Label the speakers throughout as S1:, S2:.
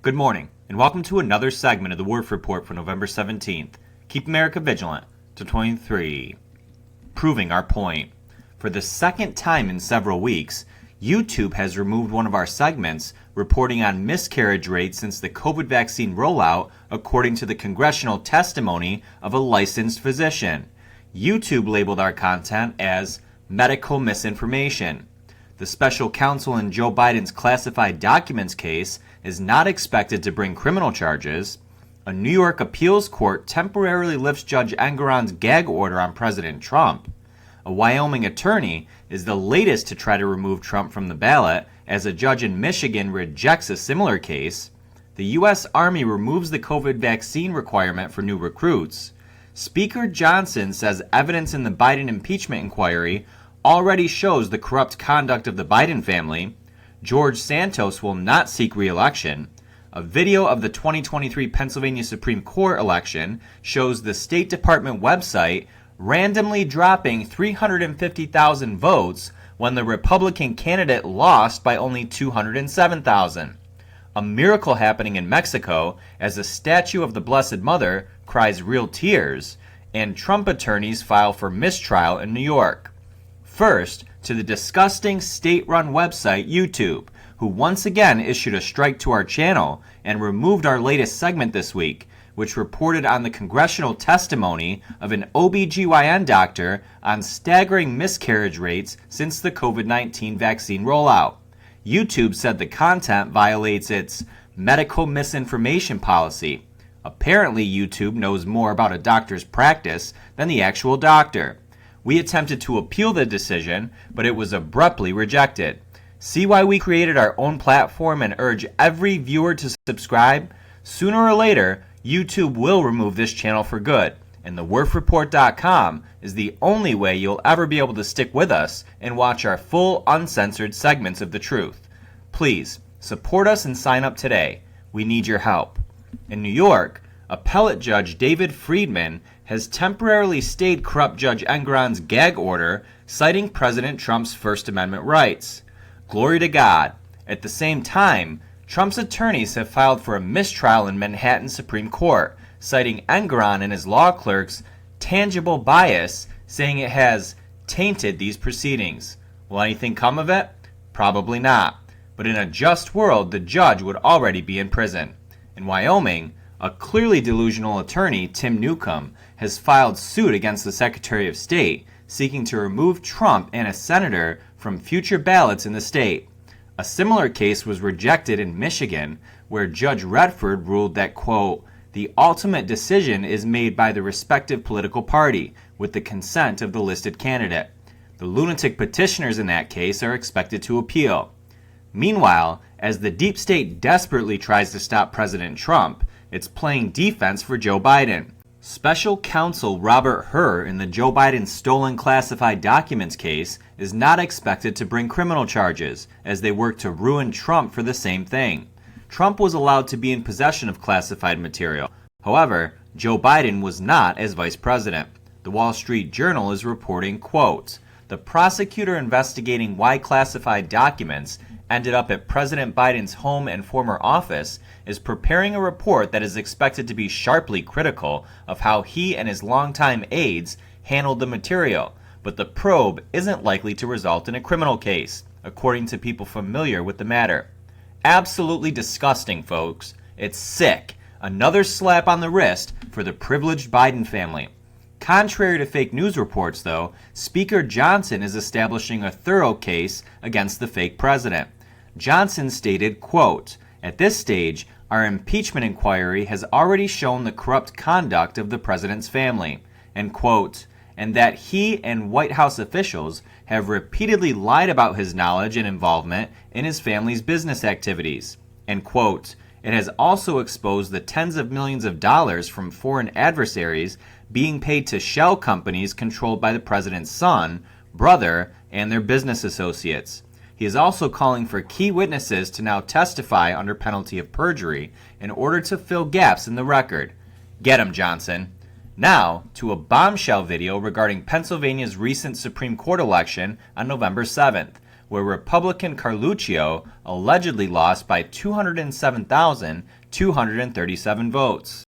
S1: Good morning, and welcome to another segment of the Werff Report for November 17th. Keep America vigilant to 23. Proving our point. For the second time in several weeks, YouTube has removed one of our segments reporting on miscarriage rates since the COVID vaccine rollout, according to the Congressional testimony of a licensed physician. YouTube labeled our content as medical misinformation. The special counsel in Joe Biden's classified documents case is not expected to bring criminal charges. A New York appeals court temporarily lifts Judge Engoron's gag order on President Trump. A Wyoming attorney is the latest to try to remove Trump from the ballot, as a judge in Michigan rejects a similar case. The U.S. Army removes the COVID vaccine requirement for new recruits. Speaker Johnson says evidence in the Biden impeachment inquiry already shows the corrupt conduct of the Biden family. George Santos will not seek re-election. A video of the 2023 Pennsylvania Supreme Court election shows the State Department website randomly dropping 350,000 votes when the Republican candidate lost by only 207,000. A miracle happening in Mexico as a statue of the Blessed Mother cries real tears, and Trump attorneys file for mistrial in New York. First, to the disgusting state-run website YouTube, who once again issued a strike to our channel and removed our latest segment this week, which reported on the Congressional testimony of an OBGYN doctor on staggering miscarriage rates since the COVID-19 vaccine rollout. YouTube said the content violates its medical misinformation policy. Apparently, YouTube knows more about a doctor's practice than the actual doctor. We attempted to appeal the decision, but it was abruptly rejected. See why we created our own platform and urge every viewer to subscribe? Sooner or later, YouTube will remove this channel for good, and thewerffreport.com is the only way you'll ever be able to stick with us and watch our full, uncensored segments of the truth. Please, support us and sign up today. We need your help. In New York, appellate judge David Friedman has temporarily stayed corrupt Judge Engoron's gag order, citing President Trump's First Amendment rights. Glory to God. At the same time, Trump's attorneys have filed for a mistrial in Manhattan Supreme Court, citing Engoron and his law clerks' tangible bias, saying it has tainted these proceedings. Will anything come of it? Probably not. But in a just world, the judge would already be in prison. In Wyoming, a clearly delusional attorney, Tim Newcomb, has filed suit against the Secretary of State, seeking to remove Trump and a senator from future ballots in the state. A similar case was rejected in Michigan, where Judge Redford ruled that, quote, the ultimate decision is made by the respective political party, with the consent of the listed candidate. The lunatic petitioners in that case are expected to appeal. Meanwhile, as the deep state desperately tries to stop President Trump, it's playing defense for Joe Biden. Special counsel Robert Hur in the Joe Biden stolen classified documents case is not expected to bring criminal charges, as they work to ruin Trump for the same thing. Trump was allowed to be in possession of classified material. However, Joe Biden was not as vice president. The Wall Street Journal is reporting, quote, the prosecutor investigating why classified documents ended up at President Biden's home and former office is preparing a report that is expected to be sharply critical of how he and his longtime aides handled the material, but the probe isn't likely to result in a criminal case, according to people familiar with the matter. Absolutely disgusting, folks. It's sick. Another slap on the wrist for the privileged Biden family. Contrary to fake news reports, though, Speaker Johnson is establishing a thorough case against the fake president. Johnson stated, quote, at this stage, our impeachment inquiry has already shown the corrupt conduct of the president's family, end quote, and that he and White House officials have repeatedly lied about his knowledge and involvement in his family's business activities, end quote. It has also exposed the tens of millions of dollars from foreign adversaries being paid to shell companies controlled by the president's son, brother, and their business associates. He is also calling for key witnesses to now testify under penalty of perjury in order to fill gaps in the record. Get him, Johnson. Now, to a bombshell video regarding Pennsylvania's recent Supreme Court election on November 7th, where Republican Carluccio allegedly lost by 207,237 votes.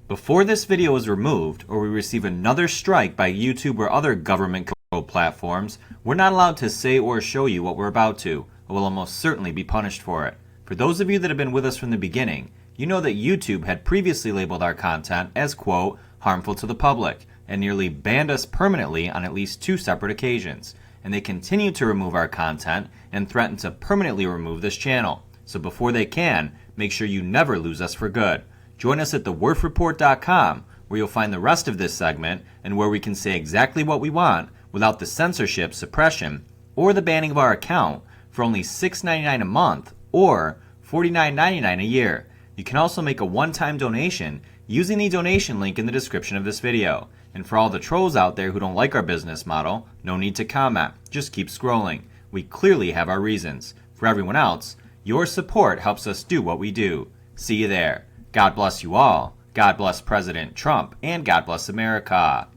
S1: Before this video is removed or we receive another strike by YouTube or other government-controlled platforms, we're not allowed to say or show you what we're about to, and will almost certainly be punished for it. For those of you that have been with us from the beginning, you know that YouTube had previously labeled our content as, quote, harmful to the public, and nearly banned us permanently on at least 2 separate occasions. And they continue to remove our content and threaten to permanently remove this channel. So before they can, make sure you never lose us for good. Join us at thewerffreport.com, where you'll find the rest of this segment and where we can say exactly what we want without the censorship, suppression, or the banning of our account for only $6.99 a month or $49.99 a year. You can also make a one-time donation using the donation link in the description of this video. And for all the trolls out there who don't like our business model, no need to comment. Just keep scrolling. We clearly have our reasons. For everyone else, your support helps us do what we do. See you there. God bless you all. God bless President Trump, and God bless America.